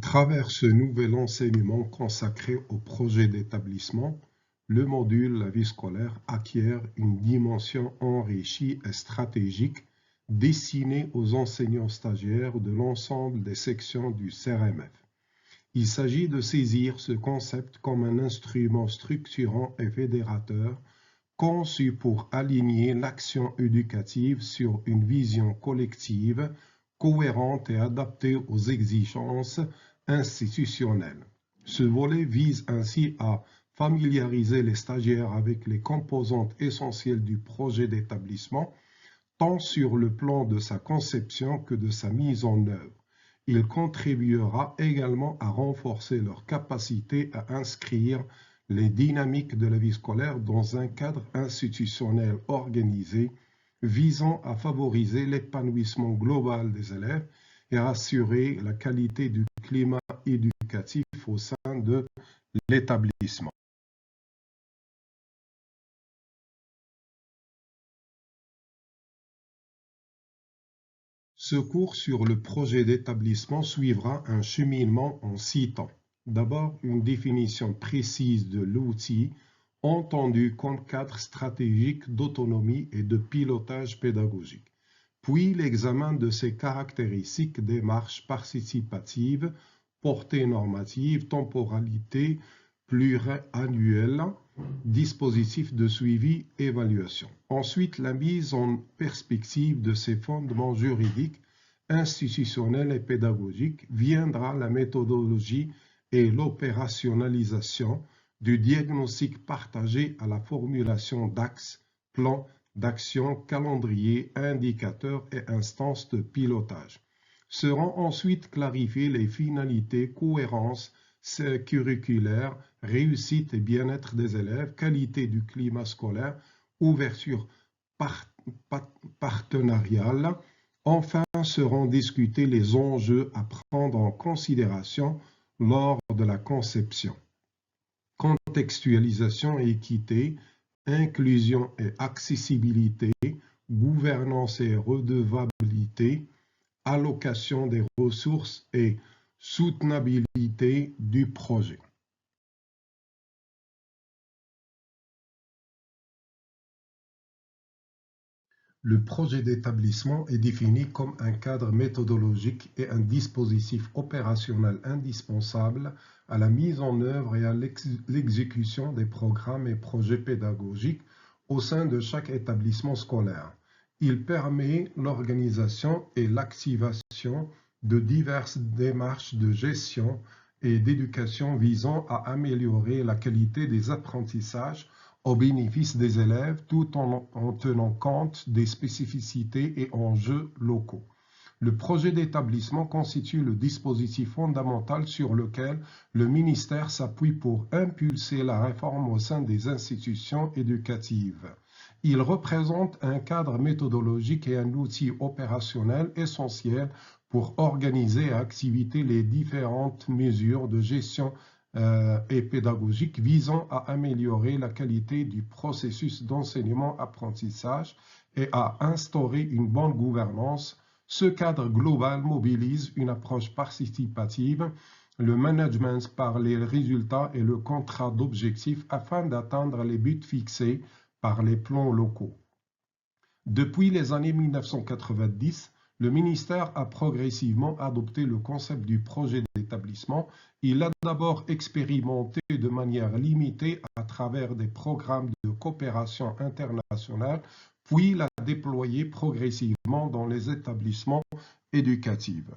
travers ce nouvel enseignement consacré au projet d'établissement, le module La vie scolaire acquiert une dimension enrichie et stratégique destinée aux enseignants stagiaires de l'ensemble des sections du CRMF. Il s'agit de saisir ce concept comme un instrument structurant et fédérateur conçu pour aligner l'action éducative sur une vision collective, cohérente et adaptée aux exigences institutionnelles. Ce volet vise ainsi à familiariser les stagiaires avec les composantes essentielles du projet d'établissement, tant sur le plan de sa conception que de sa mise en œuvre. Il contribuera également à renforcer leur capacité à inscrire les dynamiques de la vie scolaire dans un cadre institutionnel organisé visant à favoriser l'épanouissement global des élèves et à assurer la qualité du climat éducatif au sein de l'établissement. Ce cours sur le projet d'établissement suivra un cheminement en 6 temps. D'abord, une définition précise de l'outil, entendu comme cadre stratégique d'autonomie et de pilotage pédagogique. Puis l'examen de ses caractéristiques, démarche participative, portée normative, temporalité pluriannuelle, dispositif de suivi, évaluation. Ensuite, la mise en perspective de ses fondements juridiques, institutionnels et pédagogiques. Viendra la méthodologie et l'opérationnalisation du diagnostic partagé à la formulation d'axes, plans d'action, calendrier, indicateurs et instances de pilotage. Seront ensuite clarifiées les finalités, cohérence curriculaire, réussite et bien-être des élèves, qualité du climat scolaire, ouverture partenariale. Enfin, seront discutés les enjeux à prendre en considération lors de la conception. Contextualisation et équité, inclusion et accessibilité, gouvernance et redevabilité, allocation des ressources et soutenabilité du projet. Le projet d'établissement est défini comme un cadre méthodologique et un dispositif opérationnel indispensable à la mise en œuvre et à l'exécution des programmes et projets pédagogiques au sein de chaque établissement scolaire. Il permet l'organisation et l'activation de diverses démarches de gestion et d'éducation visant à améliorer la qualité des apprentissages au bénéfice des élèves tout en tenant compte des spécificités et enjeux locaux. Le projet d'établissement constitue le dispositif fondamental sur lequel le ministère s'appuie pour impulser la réforme au sein des institutions éducatives. Il représente un cadre méthodologique et un outil opérationnel essentiel pour organiser et activer les différentes mesures de gestion et pédagogique visant à améliorer la qualité du processus d'enseignement-apprentissage et à instaurer une bonne gouvernance. Ce cadre global mobilise une approche participative, le management par les résultats et le contrat d'objectifs afin d'atteindre les buts fixés par les plans locaux. Depuis les années 1990, le ministère a progressivement adopté le concept du projet d'établissement. Il l'a d'abord expérimenté de manière limitée à travers des programmes de coopération internationale, puis l'a déployé progressivement dans les établissements éducatifs.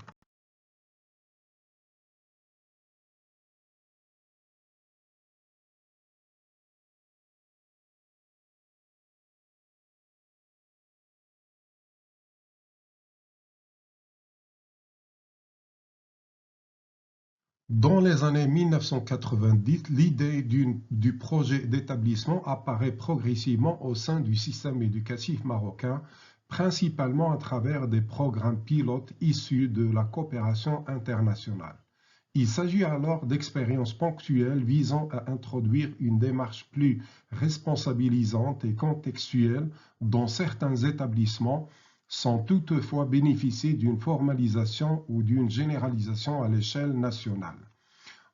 Dans les années 1990, l'idée du projet d'établissement apparaît progressivement au sein du système éducatif marocain, principalement à travers des programmes pilotes issus de la coopération internationale. Il s'agit alors d'expériences ponctuelles visant à introduire une démarche plus responsabilisante et contextuelle dans certains établissements sans toutefois bénéficier d'une formalisation ou d'une généralisation à l'échelle nationale.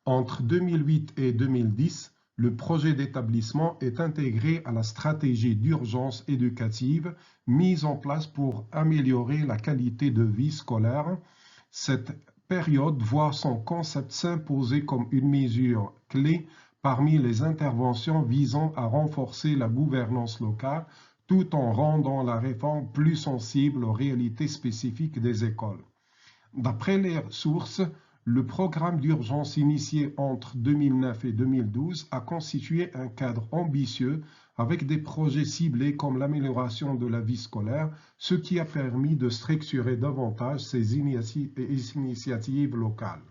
Entre 2008 et 2010, le projet d'établissement est intégré à la stratégie d'urgence éducative mise en place pour améliorer la qualité de vie scolaire. Cette période voit son concept s'imposer comme une mesure clé parmi les interventions visant à renforcer la gouvernance locale tout en rendant la réforme plus sensible aux réalités spécifiques des écoles. D'après les sources, le programme d'urgence initié entre 2009 et 2012 a constitué un cadre ambitieux avec des projets ciblés comme l'amélioration de la vie scolaire, ce qui a permis de structurer davantage ces initiatives locales.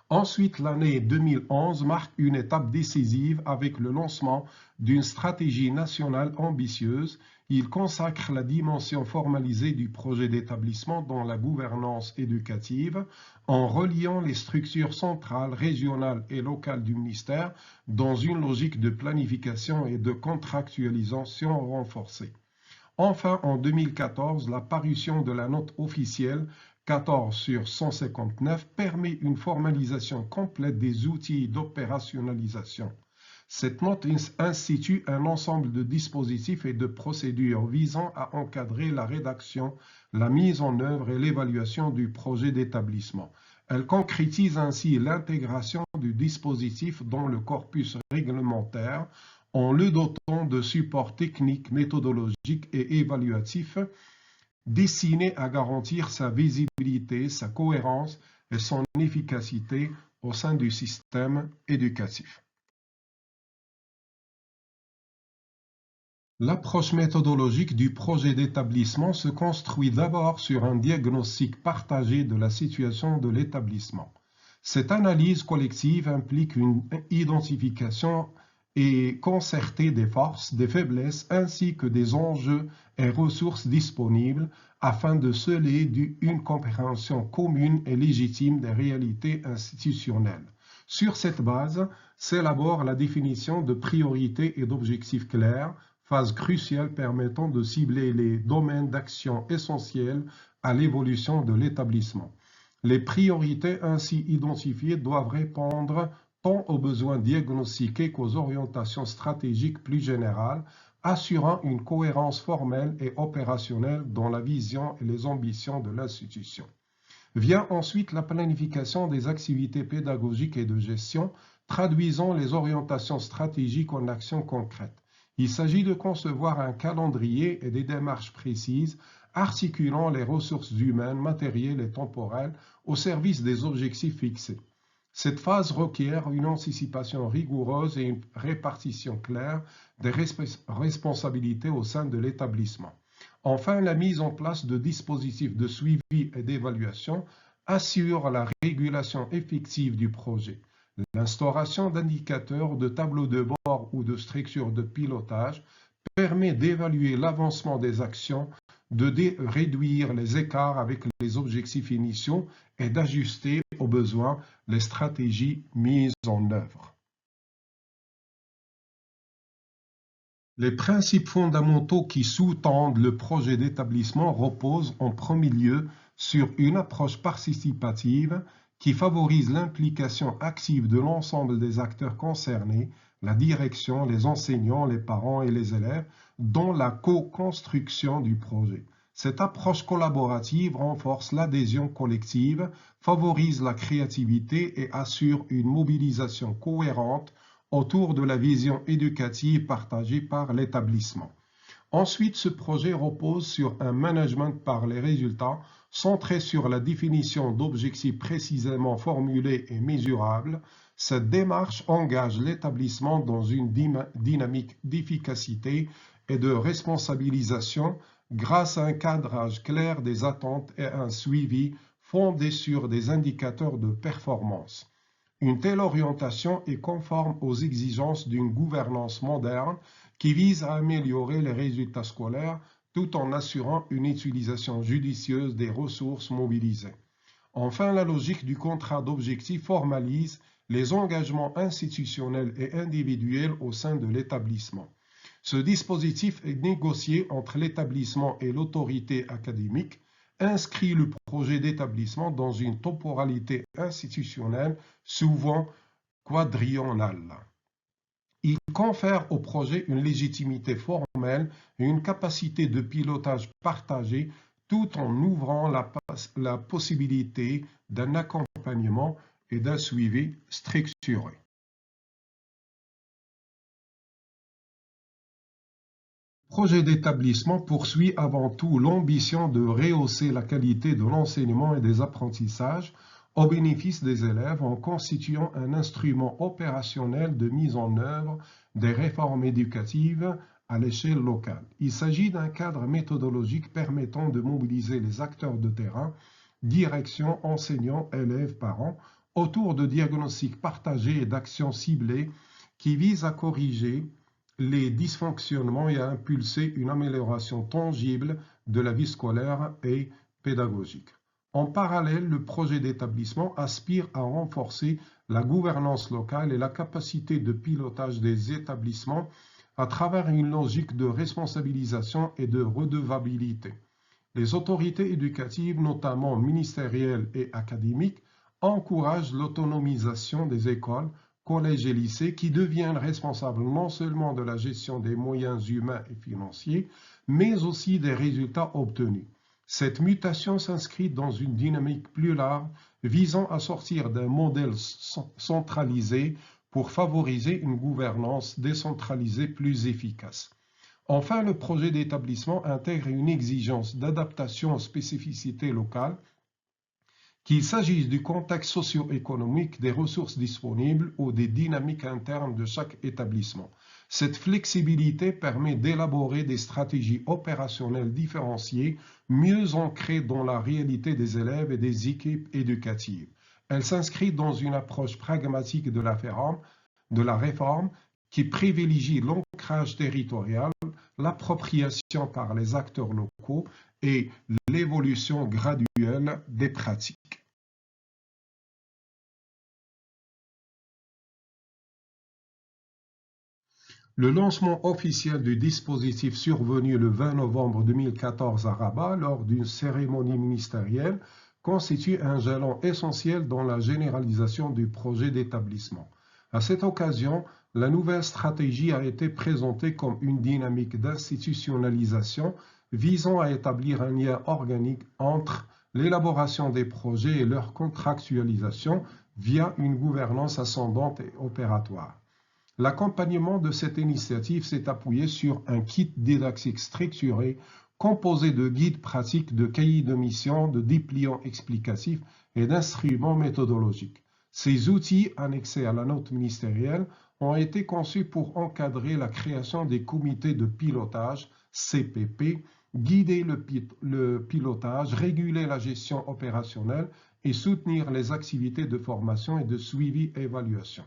Ensuite, l'année 2011 marque une étape décisive avec le lancement d'une stratégie nationale ambitieuse. Il consacre la dimension formalisée du projet d'établissement dans la gouvernance éducative en reliant les structures centrales, régionales et locales du ministère dans une logique de planification et de contractualisation renforcée. Enfin, en 2014, la parution de la note officielle 14 sur 159 permet une formalisation complète des outils d'opérationnalisation. Cette note institue un ensemble de dispositifs et de procédures visant à encadrer la rédaction, la mise en œuvre et l'évaluation du projet d'établissement. Elle concrétise ainsi l'intégration du dispositif dans le corpus réglementaire en le dotant de supports techniques, méthodologiques et évaluatifs destinés à garantir sa visibilité, sa cohérence et son efficacité au sein du système éducatif. L'approche méthodologique du projet d'établissement se construit d'abord sur un diagnostic partagé de la situation de l'établissement. Cette analyse collective implique une identification et concertée des forces, des faiblesses ainsi que des enjeux et ressources disponibles afin de sceller une compréhension commune et légitime des réalités institutionnelles. Sur cette base, s'élabore la définition de priorités et d'objectifs clairs, phase cruciale permettant de cibler les domaines d'action essentiels à l'évolution de l'établissement. Les priorités ainsi identifiées doivent répondre tant aux besoins diagnostiqués qu'aux orientations stratégiques plus générales, assurant une cohérence formelle et opérationnelle dans la vision et les ambitions de l'institution. Vient ensuite la planification des activités pédagogiques et de gestion, traduisant les orientations stratégiques en actions concrètes. Il s'agit de concevoir un calendrier et des démarches précises, articulant les ressources humaines, matérielles et temporelles au service des objectifs fixés. Cette phase requiert une anticipation rigoureuse et une répartition claire des responsabilités au sein de l'établissement. Enfin, la mise en place de dispositifs de suivi et d'évaluation assure la régulation effective du projet. L'instauration d'indicateurs, de tableaux de bord ou de structures de pilotage permet d'évaluer l'avancement des actions, de réduire les écarts avec les objectifs initiaux et d'ajuster aux besoins les stratégies mises en œuvre. Les principes fondamentaux qui sous-tendent le projet d'établissement reposent en premier lieu sur une approche participative qui favorise l'implication active de l'ensemble des acteurs concernés, la direction, les enseignants, les parents et les élèves, dans la co-construction du projet. Cette approche collaborative renforce l'adhésion collective, favorise la créativité et assure une mobilisation cohérente autour de la vision éducative partagée par l'établissement. Ensuite, ce projet repose sur un management par les résultats, centré sur la définition d'objectifs précisément formulés et mesurables. Cette démarche engage l'établissement dans une dynamique d'efficacité et de responsabilisation grâce à un cadrage clair des attentes et un suivi fondé sur des indicateurs de performance. Une telle orientation est conforme aux exigences d'une gouvernance moderne qui vise à améliorer les résultats scolaires tout en assurant une utilisation judicieuse des ressources mobilisées. Enfin, la logique du contrat d'objectifs formalise les engagements institutionnels et individuels au sein de l'établissement. Ce dispositif est négocié entre l'établissement et l'autorité académique, inscrit le projet d'établissement dans une temporalité institutionnelle souvent quadriennale. Il confère au projet une légitimité formelle et une capacité de pilotage partagée tout en ouvrant la possibilité d'un accompagnement et d'un suivi structuré. Le projet d'établissement poursuit avant tout l'ambition de rehausser la qualité de l'enseignement et des apprentissages au bénéfice des élèves en constituant un instrument opérationnel de mise en œuvre des réformes éducatives à l'échelle locale. Il s'agit d'un cadre méthodologique permettant de mobiliser les acteurs de terrain, direction, enseignants, élèves, parents, autour de diagnostics partagés et d'actions ciblées qui visent à corriger les dysfonctionnements et à impulser une amélioration tangible de la vie scolaire et pédagogique. En parallèle, le projet d'établissement aspire à renforcer la gouvernance locale et la capacité de pilotage des établissements à travers une logique de responsabilisation et de redevabilité. Les autorités éducatives, notamment ministérielles et académiques, encouragent l'autonomisation des écoles, collèges et lycées qui deviennent responsables non seulement de la gestion des moyens humains et financiers, mais aussi des résultats obtenus. Cette mutation s'inscrit dans une dynamique plus large visant à sortir d'un modèle centralisé pour favoriser une gouvernance décentralisée plus efficace. Enfin, le projet d'établissement intègre une exigence d'adaptation aux spécificités locales, qu'il s'agisse du contexte socio-économique, des ressources disponibles ou des dynamiques internes de chaque établissement. Cette flexibilité permet d'élaborer des stratégies opérationnelles différenciées, mieux ancrées dans la réalité des élèves et des équipes éducatives. Elle s'inscrit dans une approche pragmatique de la réforme qui privilégie l'ancrage territorial, l'appropriation par les acteurs locaux et l'évolution graduelle des pratiques. Le lancement officiel du dispositif survenu le 20 novembre 2014 à Rabat lors d'une cérémonie ministérielle constitue un jalon essentiel dans la généralisation du projet d'établissement. À cette occasion, la nouvelle stratégie a été présentée comme une dynamique d'institutionnalisation visant à établir un lien organique entre l'élaboration des projets et leur contractualisation via une gouvernance ascendante et opératoire. L'accompagnement de cette initiative s'est appuyé sur un kit didactique structuré composé de guides pratiques, de cahiers de mission, de dépliants explicatifs et d'instruments méthodologiques. Ces outils, annexés à la note ministérielle, ont été conçus pour encadrer la création des comités de pilotage, CPP, guider le pilotage, réguler la gestion opérationnelle et soutenir les activités de formation et de suivi et évaluation.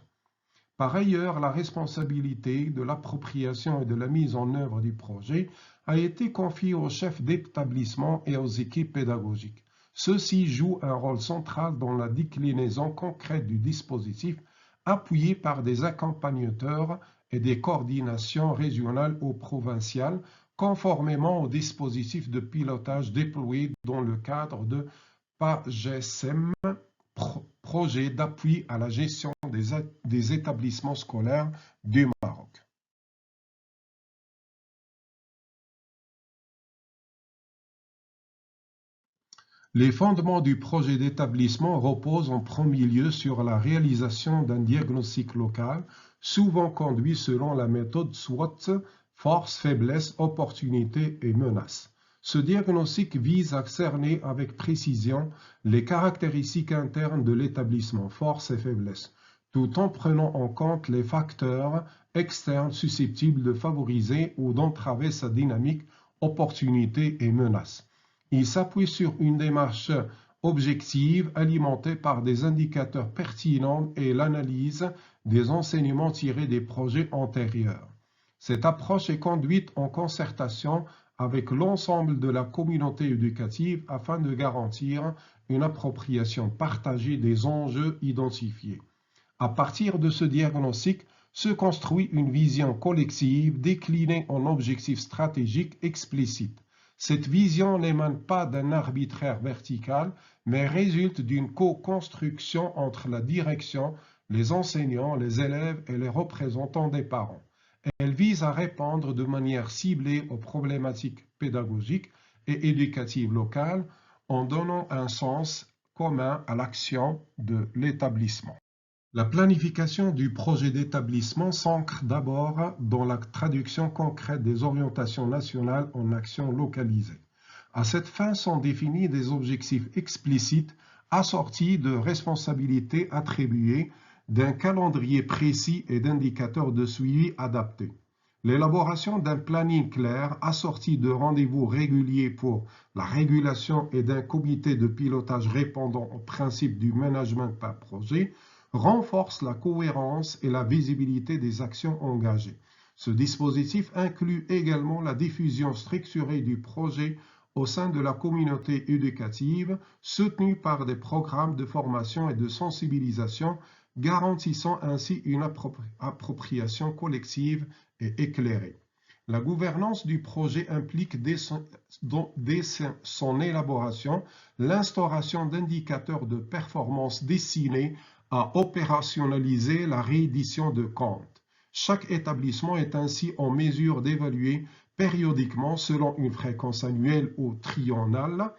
Par ailleurs, la responsabilité de l'appropriation et de la mise en œuvre du projet a été confiée aux chefs d'établissement et aux équipes pédagogiques. Ceux-ci jouent un rôle central dans la déclinaison concrète du dispositif, appuyé par des accompagnateurs et des coordinations régionales ou provinciales, conformément au dispositif de pilotage déployé dans le cadre de PAGESEM, projet d'appui à la gestion des établissements scolaires du Maroc. Les fondements du projet d'établissement reposent en premier lieu sur la réalisation d'un diagnostic local, souvent conduit selon la méthode SWOT, force, faiblesse, opportunité et menace. Ce diagnostic vise à cerner avec précision les caractéristiques internes de l'établissement, forces et faiblesses, tout en prenant en compte les facteurs externes susceptibles de favoriser ou d'entraver sa dynamique, opportunités et menaces. Il s'appuie sur une démarche objective alimentée par des indicateurs pertinents et l'analyse des enseignements tirés des projets antérieurs. Cette approche est conduite en concertation avec l'ensemble de la communauté éducative afin de garantir une appropriation partagée des enjeux identifiés. À partir de ce diagnostic, se construit une vision collective déclinée en objectifs stratégiques explicites. Cette vision n'émane pas d'un arbitraire vertical, mais résulte d'une co-construction entre la direction, les enseignants, les élèves et les représentants des parents. Elle vise à répondre de manière ciblée aux problématiques pédagogiques et éducatives locales en donnant un sens commun à l'action de l'établissement. La planification du projet d'établissement s'ancre d'abord dans la traduction concrète des orientations nationales en actions localisées. À cette fin sont définis des objectifs explicites assortis de responsabilités attribuées, d'un calendrier précis et d'indicateurs de suivi adaptés. L'élaboration d'un planning clair assorti de rendez-vous réguliers pour la régulation et d'un comité de pilotage répondant au principe du management par projet renforce la cohérence et la visibilité des actions engagées. Ce dispositif inclut également la diffusion structurée du projet au sein de la communauté éducative, soutenue par des programmes de formation et de sensibilisation, garantissant ainsi une appropriation collective et éclairée. La gouvernance du projet implique dès son élaboration l'instauration d'indicateurs de performance destinés à opérationnaliser la réédition de comptes. Chaque établissement est ainsi en mesure d'évaluer périodiquement, selon une fréquence annuelle ou triennale,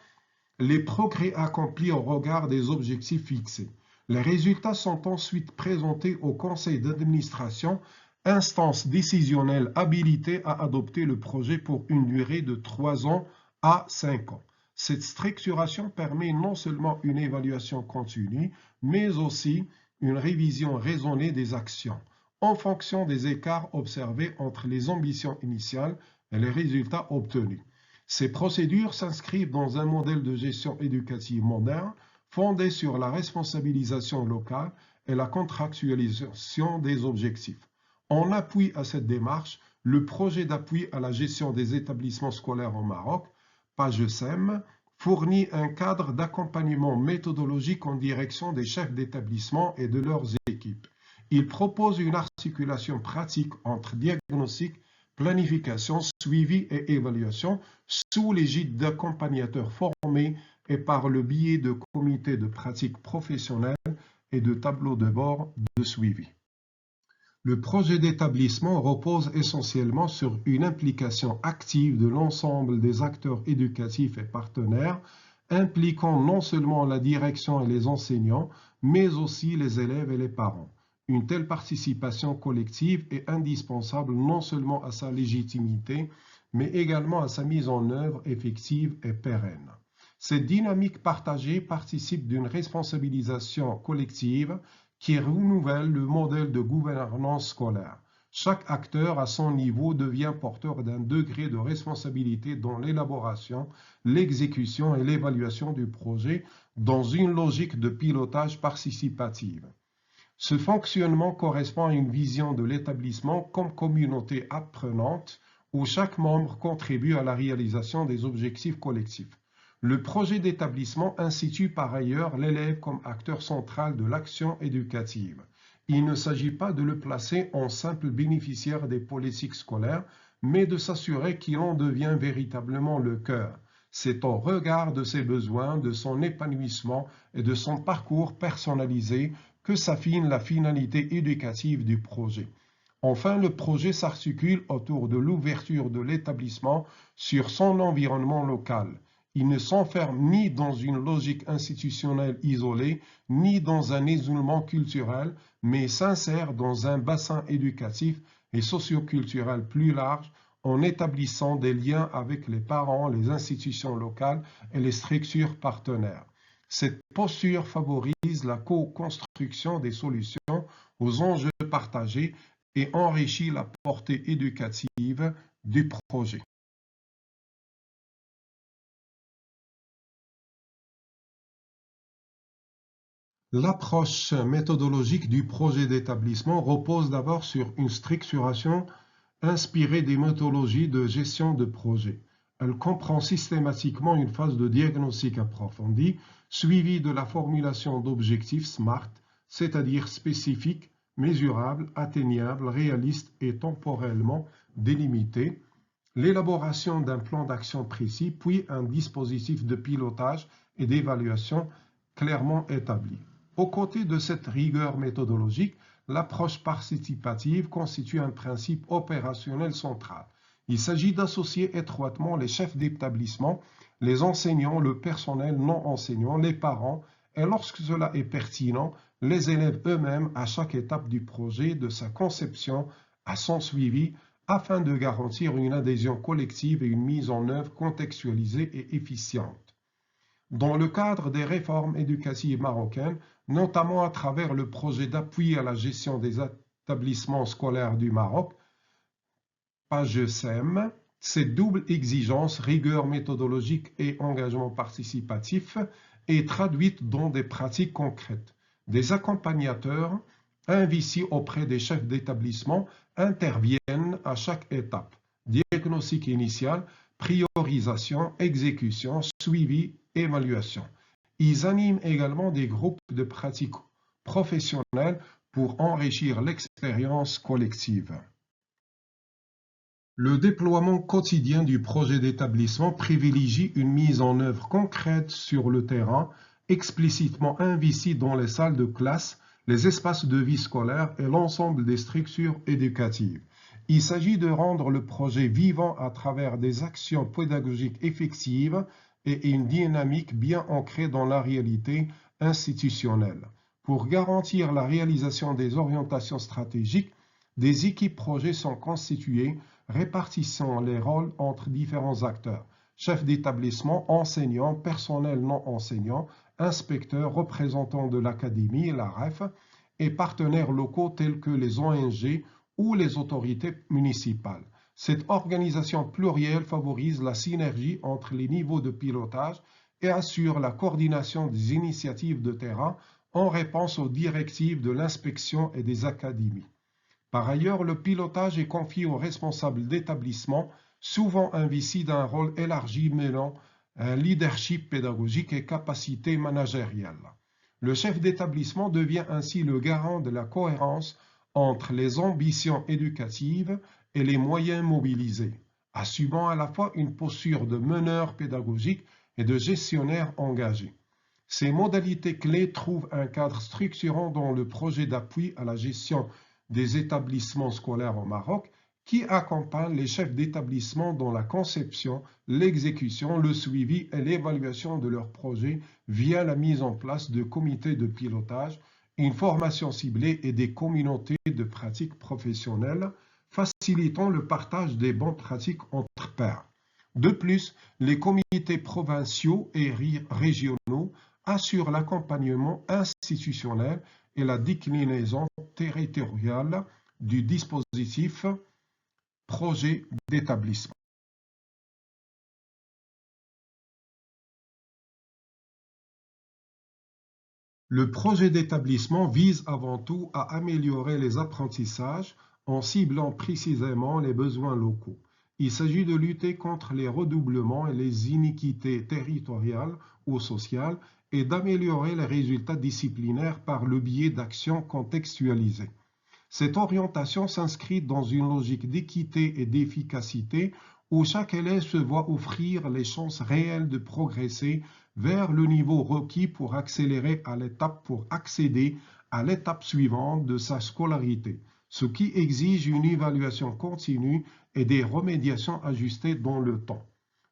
les progrès accomplis au regard des objectifs fixés. Les résultats sont ensuite présentés au conseil d'administration, instance décisionnelle habilitée à adopter le projet pour une durée de 3 ans à 5 ans. Cette structuration permet non seulement une évaluation continue, mais aussi une révision raisonnée des actions, en fonction des écarts observés entre les ambitions initiales et les résultats obtenus. Ces procédures s'inscrivent dans un modèle de gestion éducative moderne, fondé sur la responsabilisation locale et la contractualisation des objectifs. En appui à cette démarche, le projet d'appui à la gestion des établissements scolaires au Maroc, PAGESEM, fournit un cadre d'accompagnement méthodologique en direction des chefs d'établissement et de leurs équipes. Il propose une articulation pratique entre diagnostic, planification, suivi et évaluation sous l'égide d'accompagnateurs formés et par le biais de comités de pratique professionnels et de tableaux de bord de suivi. Le projet d'établissement repose essentiellement sur une implication active de l'ensemble des acteurs éducatifs et partenaires, impliquant non seulement la direction et les enseignants, mais aussi les élèves et les parents. Une telle participation collective est indispensable non seulement à sa légitimité, mais également à sa mise en œuvre effective et pérenne. Cette dynamique partagée participe d'une responsabilisation collective qui renouvelle le modèle de gouvernance scolaire. Chaque acteur à son niveau devient porteur d'un degré de responsabilité dans l'élaboration, l'exécution et l'évaluation du projet dans une logique de pilotage participative. Ce fonctionnement correspond à une vision de l'établissement comme communauté apprenante où chaque membre contribue à la réalisation des objectifs collectifs. Le projet d'établissement institue par ailleurs l'élève comme acteur central de l'action éducative. Il ne s'agit pas de le placer en simple bénéficiaire des politiques scolaires, mais de s'assurer qu'il en devient véritablement le cœur. C'est au regard de ses besoins, de son épanouissement et de son parcours personnalisé que s'affine la finalité éducative du projet. Enfin, le projet s'articule autour de l'ouverture de l'établissement sur son environnement local. Il ne s'enferme ni dans une logique institutionnelle isolée, ni dans un isolement culturel, mais s'insère dans un bassin éducatif et socioculturel plus large en établissant des liens avec les parents, les institutions locales et les structures partenaires. Cette posture favorise la co-construction des solutions aux enjeux partagés et enrichit la portée éducative du projet. L'approche méthodologique du projet d'établissement repose d'abord sur une structuration inspirée des méthodologies de gestion de projet. Elle comprend systématiquement une phase de diagnostic approfondi, suivie de la formulation d'objectifs SMART, c'est-à-dire spécifiques, mesurables, atteignables, réalistes et temporellement délimités, l'élaboration d'un plan d'action précis, puis un dispositif de pilotage et d'évaluation clairement établi. Aux côtés de cette rigueur méthodologique, l'approche participative constitue un principe opérationnel central. Il s'agit d'associer étroitement les chefs d'établissement, les enseignants, le personnel non enseignant, les parents et lorsque cela est pertinent, les élèves eux-mêmes à chaque étape du projet, de sa conception à son suivi, afin de garantir une adhésion collective et une mise en œuvre contextualisée et efficiente. Dans le cadre des réformes éducatives marocaines, notamment à travers le projet d'appui à la gestion des établissements scolaires du Maroc, PAGESEM, cette double exigence, rigueur méthodologique et engagement participatif, est traduite dans des pratiques concrètes. Des accompagnateurs investis auprès des chefs d'établissement interviennent à chaque étape. Diagnostic initial, priorisation, exécution, suivi, évaluation. Ils animent également des groupes de pratiques professionnelles pour enrichir l'expérience collective. Le déploiement quotidien du projet d'établissement privilégie une mise en œuvre concrète sur le terrain, explicitement investie dans les salles de classe, les espaces de vie scolaire et l'ensemble des structures éducatives. Il s'agit de rendre le projet vivant à travers des actions pédagogiques effectives et une dynamique bien ancrée dans la réalité institutionnelle. Pour garantir la réalisation des orientations stratégiques, des équipes projets sont constituées, répartissant les rôles entre différents acteurs, chefs d'établissement, enseignants, personnel non enseignant, inspecteurs, représentants de l'académie, la REF, et partenaires locaux tels que les ONG ou les autorités municipales. Cette organisation plurielle favorise la synergie entre les niveaux de pilotage et assure la coordination des initiatives de terrain en réponse aux directives de l'inspection et des académies. Par ailleurs, le pilotage est confié aux responsables d'établissement, souvent investis d'un rôle élargi mêlant un leadership pédagogique et capacité managériale. Le chef d'établissement devient ainsi le garant de la cohérence entre les ambitions éducatives et les moyens mobilisés, assumant à la fois une posture de meneur pédagogique et de gestionnaire engagé. Ces modalités clés trouvent un cadre structurant dans le projet d'appui à la gestion des établissements scolaires au Maroc qui accompagne les chefs d'établissement dans la conception, l'exécution, le suivi et l'évaluation de leurs projets via la mise en place de comités de pilotage, une formation ciblée et des communautés de pratiques professionnelles, facilitant le partage des bonnes pratiques entre pairs. De plus, les comités provinciaux et régionaux assurent l'accompagnement institutionnel et la déclinaison territoriale du dispositif projet d'établissement. Le projet d'établissement vise avant tout à améliorer les apprentissages en ciblant précisément les besoins locaux. Il s'agit de lutter contre les redoublements et les iniquités territoriales ou sociales et d'améliorer les résultats disciplinaires par le biais d'actions contextualisées. Cette orientation s'inscrit dans une logique d'équité et d'efficacité où chaque élève se voit offrir les chances réelles de progresser vers le niveau requis pour accéder à l'étape suivante de sa scolarité, ce qui exige une évaluation continue et des remédiations ajustées dans le temps.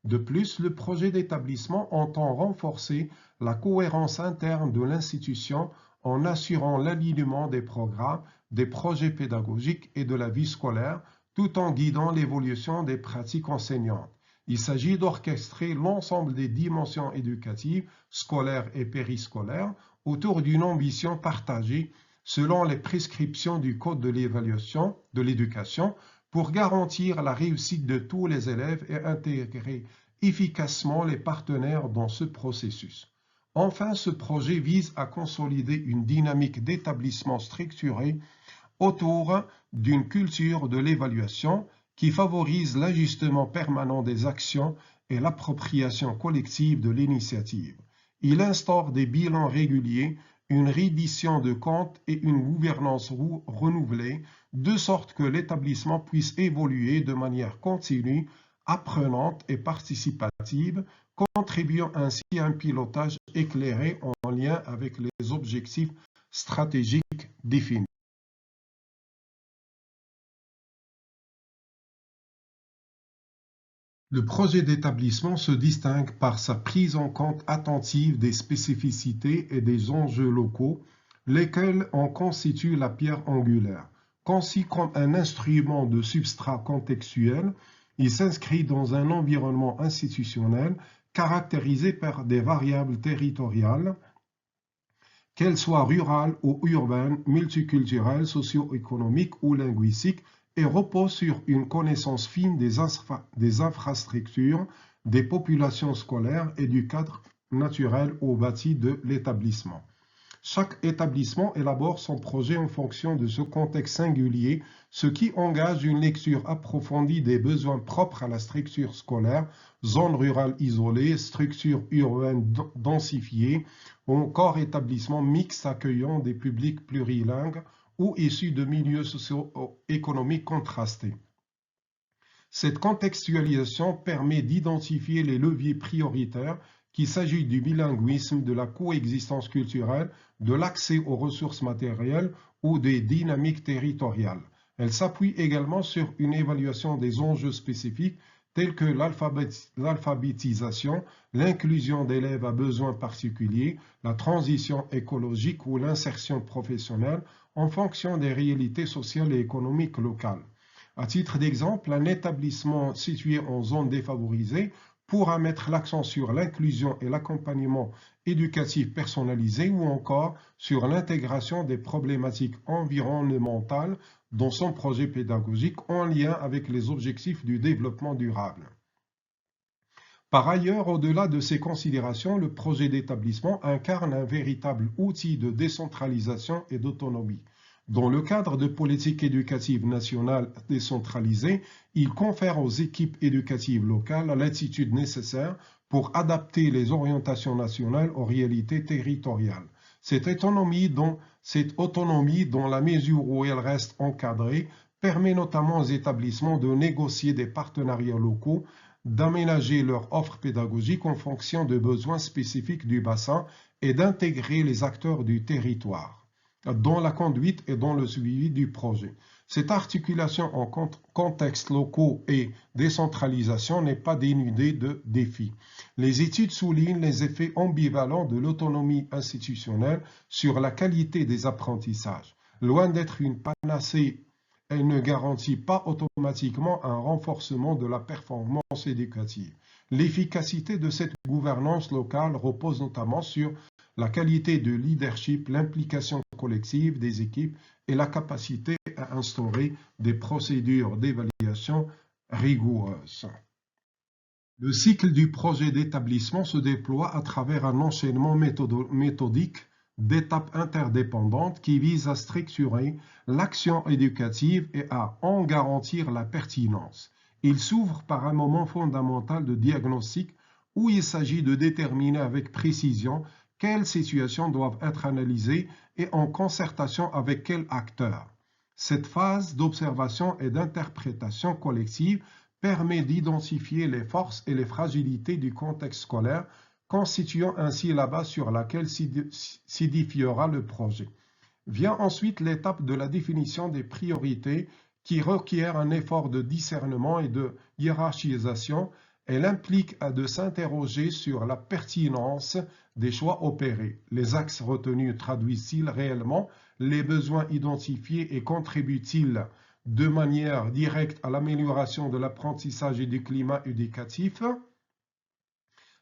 De plus, le projet d'établissement entend renforcer la cohérence interne de l'institution en assurant l'alignement des programmes, des projets pédagogiques et de la vie scolaire, tout en guidant l'évolution des pratiques enseignantes. Il s'agit d'orchestrer l'ensemble des dimensions éducatives, scolaires et périscolaires, autour d'une ambition partagée selon les prescriptions du Code de l'éducation pour garantir la réussite de tous les élèves et intégrer efficacement les partenaires dans ce processus. Enfin, ce projet vise à consolider une dynamique d'établissement structurée autour d'une culture de l'évaluation qui favorise l'ajustement permanent des actions et l'appropriation collective de l'initiative. Il instaure des bilans réguliers, une reddition de comptes et une gouvernance renouvelée, de sorte que l'établissement puisse évoluer de manière continue, apprenante et participative, contribuant ainsi à un pilotage éclairé en lien avec les objectifs stratégiques définis. Le projet d'établissement se distingue par sa prise en compte attentive des spécificités et des enjeux locaux, lesquels en constituent la pierre angulaire. Conçu comme un instrument de substrat contextuel, il s'inscrit dans un environnement institutionnel caractérisé par des variables territoriales, qu'elles soient rurales ou urbaines, multiculturelles, socio-économiques ou linguistiques, et repose sur une connaissance fine des infrastructures, des populations scolaires et du cadre naturel ou bâti de l'établissement. Chaque établissement élabore son projet en fonction de ce contexte singulier, ce qui engage une lecture approfondie des besoins propres à la structure scolaire, zone rurale isolée, structure urbaine densifiée, ou encore établissement mixte accueillant des publics plurilingues ou issus de milieux socio-économiques contrastés. Cette contextualisation permet d'identifier les leviers prioritaires, qu'il s'agisse du bilinguisme, de la coexistence culturelle, de l'accès aux ressources matérielles ou des dynamiques territoriales. Elle s'appuie également sur une évaluation des enjeux spécifiques tels que l'alphabétisation, l'inclusion d'élèves à besoins particuliers, la transition écologique ou l'insertion professionnelle en fonction des réalités sociales et économiques locales. À titre d'exemple, un établissement situé en zone défavorisée pourra mettre l'accent sur l'inclusion et l'accompagnement éducatif personnalisé ou encore sur l'intégration des problématiques environnementales dans son projet pédagogique en lien avec les objectifs du développement durable. Par ailleurs, au-delà de ces considérations, le projet d'établissement incarne un véritable outil de décentralisation et d'autonomie. Dans le cadre de politiques éducatives nationales décentralisées, il confère aux équipes éducatives locales l'attitude nécessaire pour adapter les orientations nationales aux réalités territoriales. Cette autonomie, dans la mesure où elle reste encadrée, permet notamment aux établissements de négocier des partenariats locaux, d'aménager leur offre pédagogique en fonction des besoins spécifiques du bassin et d'intégrer les acteurs du territoire dans la conduite et dans le suivi du projet. Cette articulation en contextes locaux et décentralisation n'est pas dénudée de défis. Les études soulignent les effets ambivalents de l'autonomie institutionnelle sur la qualité des apprentissages. Loin d'être une panacée, elle ne garantit pas automatiquement un renforcement de la performance éducative. L'efficacité de cette gouvernance locale repose notamment sur la qualité de leadership, l'implication collective des équipes et la capacité à instaurer des procédures d'évaluation rigoureuses. Le cycle du projet d'établissement se déploie à travers un enchaînement méthodique d'étapes interdépendantes qui visent à structurer l'action éducative et à en garantir la pertinence. Il s'ouvre par un moment fondamental de diagnostic où il s'agit de déterminer avec précision quelles situations doivent être analysées et en concertation avec quels acteurs. Cette phase d'observation et d'interprétation collective permet d'identifier les forces et les fragilités du contexte scolaire, constituant ainsi la base sur laquelle s'édifiera le projet. Vient ensuite l'étape de la définition des priorités qui requiert un effort de discernement et de hiérarchisation. Elle implique de s'interroger sur la pertinence des choix opérés. Les axes retenus traduisent-ils réellement les besoins identifiés et contribuent-ils de manière directe à l'amélioration de l'apprentissage et du climat éducatif?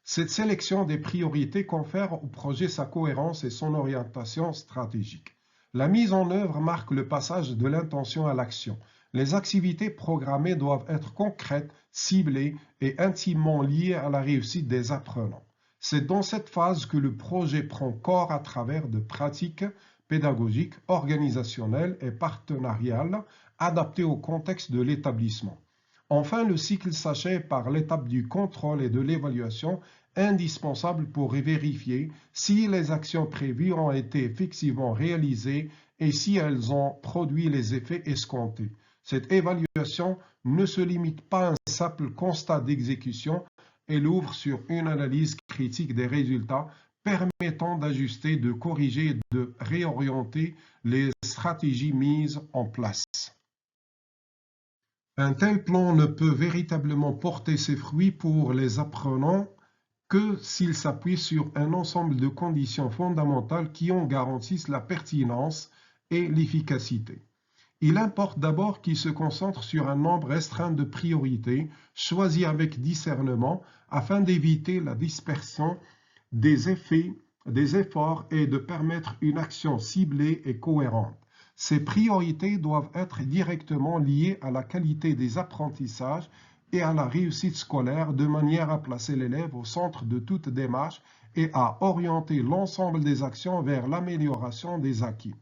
Cette sélection des priorités confère au projet sa cohérence et son orientation stratégique. La mise en œuvre marque le passage de l'intention à l'action. Les activités programmées doivent être concrètes, ciblées et intimement liées à la réussite des apprenants. C'est dans cette phase que le projet prend corps à travers de pratiques pédagogiques, organisationnelles et partenariales adaptées au contexte de l'établissement. Enfin, le cycle s'achève par l'étape du contrôle et de l'évaluation, indispensable pour vérifier si les actions prévues ont été effectivement réalisées et si elles ont produit les effets escomptés. Cette évaluation ne se limite pas à un simple constat d'exécution, elle ouvre sur une analyse critique des résultats permettant d'ajuster, de corriger et de réorienter les stratégies mises en place. Un tel plan ne peut véritablement porter ses fruits pour les apprenants que s'il s'appuie sur un ensemble de conditions fondamentales qui en garantissent la pertinence et l'efficacité. Il importe d'abord qu'il se concentre sur un nombre restreint de priorités, choisies avec discernement, afin d'éviter la dispersion des efforts et de permettre une action ciblée et cohérente. Ces priorités doivent être directement liées à la qualité des apprentissages et à la réussite scolaire de manière à placer l'élève au centre de toute démarche et à orienter l'ensemble des actions vers l'amélioration des acquis.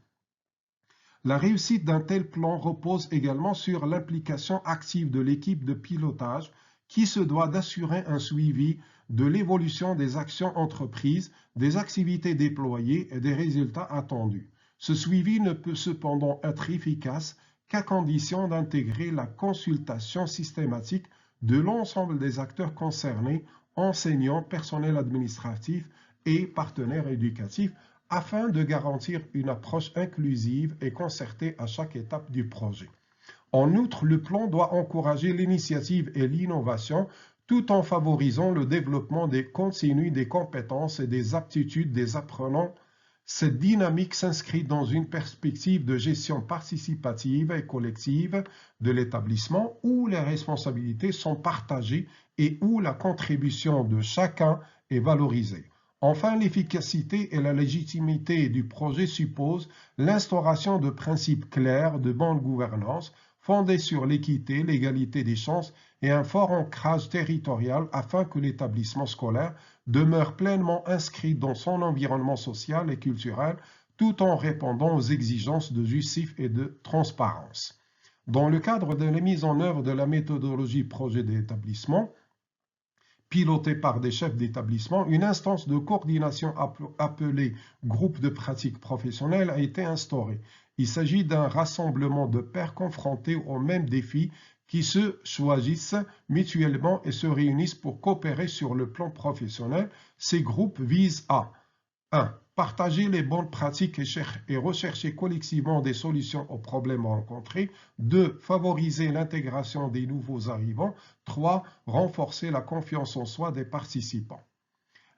La réussite d'un tel plan repose également sur l'implication active de l'équipe de pilotage qui se doit d'assurer un suivi de l'évolution des actions entreprises, des activités déployées et des résultats attendus. Ce suivi ne peut cependant être efficace qu'à condition d'intégrer la consultation systématique de l'ensemble des acteurs concernés, enseignants, personnel administratif et partenaires éducatifs, afin de garantir une approche inclusive et concertée à chaque étape du projet. En outre, le plan doit encourager l'initiative et l'innovation tout en favorisant le développement des contenus, des compétences et des aptitudes des apprenants. Cette dynamique s'inscrit dans une perspective de gestion participative et collective de l'établissement où les responsabilités sont partagées et où la contribution de chacun est valorisée. Enfin, l'efficacité et la légitimité du projet supposent l'instauration de principes clairs de bonne gouvernance fondés sur l'équité, l'égalité des chances et un fort ancrage territorial afin que l'établissement scolaire demeure pleinement inscrit dans son environnement social et culturel tout en répondant aux exigences de justice et de transparence. Dans le cadre de la mise en œuvre de la méthodologie projet d'établissement, pilotée par des chefs d'établissement, une instance de coordination appelée groupe de pratique professionnelle a été instaurée. Il s'agit d'un rassemblement de pairs confrontés aux mêmes défis qui se choisissent mutuellement et se réunissent pour coopérer sur le plan professionnel. Ces groupes visent à 1. Partager les bonnes pratiques et rechercher collectivement des solutions aux problèmes rencontrés. 2. Favoriser l'intégration des nouveaux arrivants. 3. Renforcer la confiance en soi des participants.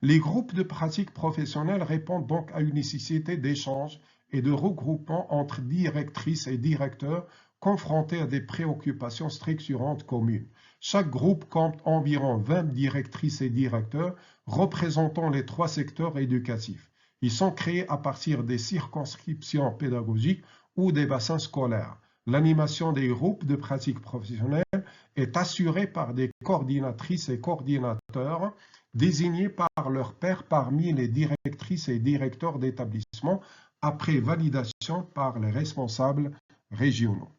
Les groupes de pratiques professionnelles répondent donc à une nécessité d'échange et de regroupement entre directrices et directeurs confrontés à des préoccupations structurantes communes. Chaque groupe compte environ 20 directrices et directeurs représentant les 3 secteurs éducatifs. Ils sont créés à partir des circonscriptions pédagogiques ou des bassins scolaires. L'animation des groupes de pratiques professionnelles est assurée par des coordinatrices et coordinateurs désignés par leurs pairs parmi les directrices et directeurs d'établissement après validation par les responsables régionaux.